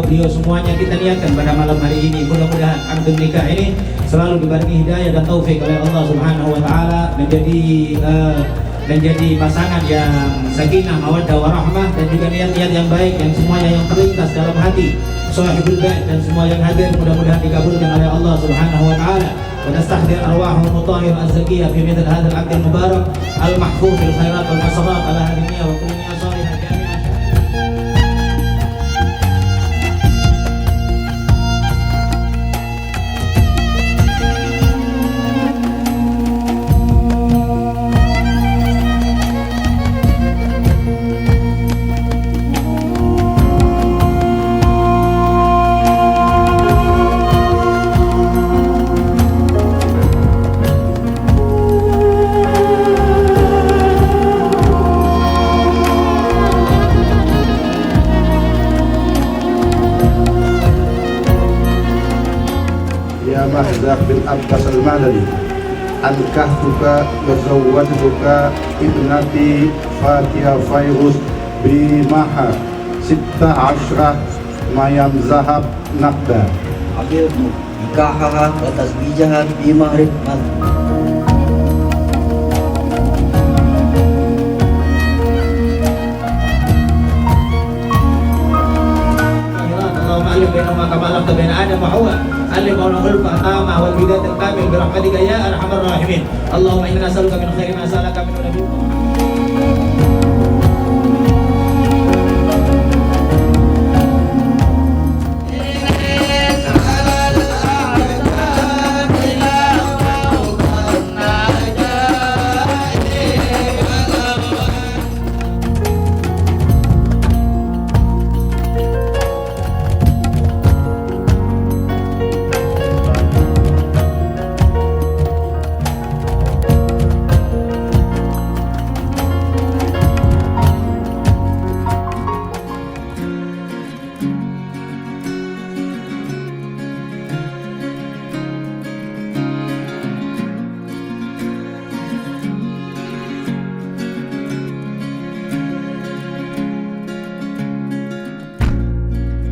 beliau semuanya kita niatkan pada malam hari ini. Mudah-mudahan akad nikah ini selalu dibarengi hidayah dan taufik oleh Allah Subhanahu wa taala, menjadi pasangan yang sakinah, mawaddah warahmah, dan juga niat-niat yang baik yang semuanya yang terlintas dalam hati sahibul bait dan semua yang hadir mudah-mudahan dikabulkan oleh Allah Subhanahu wa taala. Wa nastahdir arwahul mutahhir az-zakiyah fi mithl hadzal aqd al-mubarak al-mahfuz bil khairat wal masarat ala hadhihi wa kulli salihah. Mahzaq bin Abbas al-Madani, ankahtuka wa zawwajtuka ibnati Fatia Fairuz bi mahar 16 mayam zahab naqda. Akhirtu nikahaha wa tazwijaha bi mahrib mal. Bainahuma kama alaqta baina Adam wa Hawa alif wa nahul fahama wal bidayat al-kamil bi rahmatika ya arhamar rahimin. Allahumma inna nas'aluka min khairi ma sa'alaka min nabiyyika.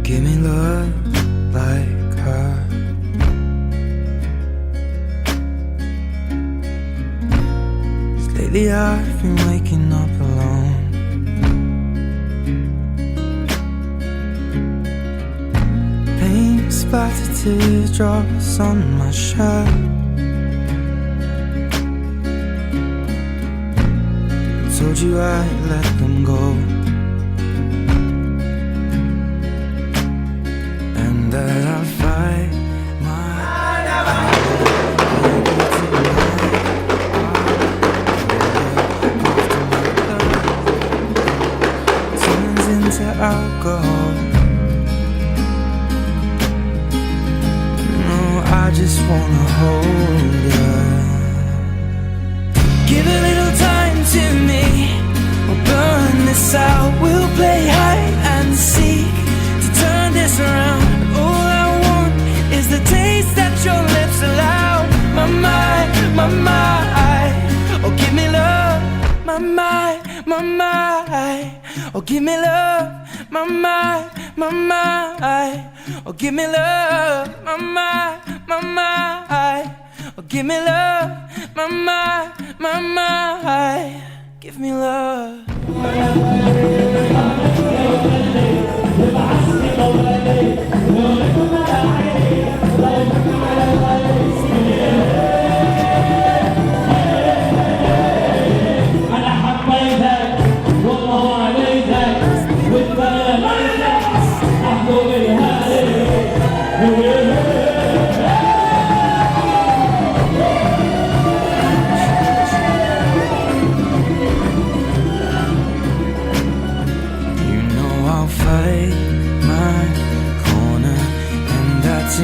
Give me love like her. Cause lately I've been waking up alone. Paint splattered teardrops on my shirt. Told you I'd let them go, that I'll fight turns into alcohol. No, I just wanna hold you. Give a little time to me, we'll burn this out. We'll play hide and seek to turn this around. The taste that your lips allow. My mind, oh give me love. My mind, oh give me love. My mind, oh give me love. My mind, oh give me love. My mind, give me love.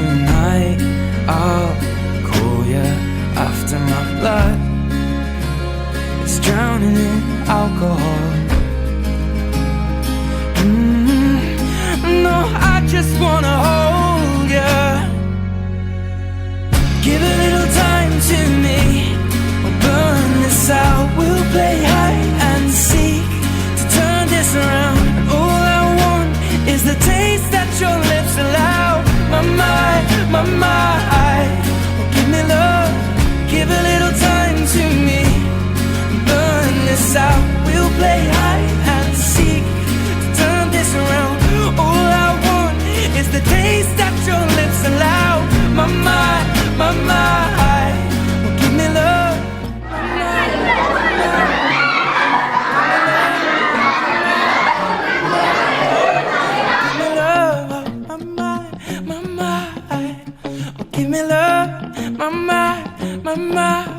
tonight. I'll call you after my blood is drowning in alcohol. No, I just wanna hold you. Give a little time to me. We'll burn this out. We'll play hide and seek to turn this around. And all I want is the taste that your lips allow. My mind, my mind. Oh, give me love. Give a little time to me. Burn this out. We'll play hide and seek to turn this around. All I want is the taste that your lips allow. My mind, my mind. Oh, give me love. Give me love, my mind, my mind. Oh, give me love, my mind, my mind.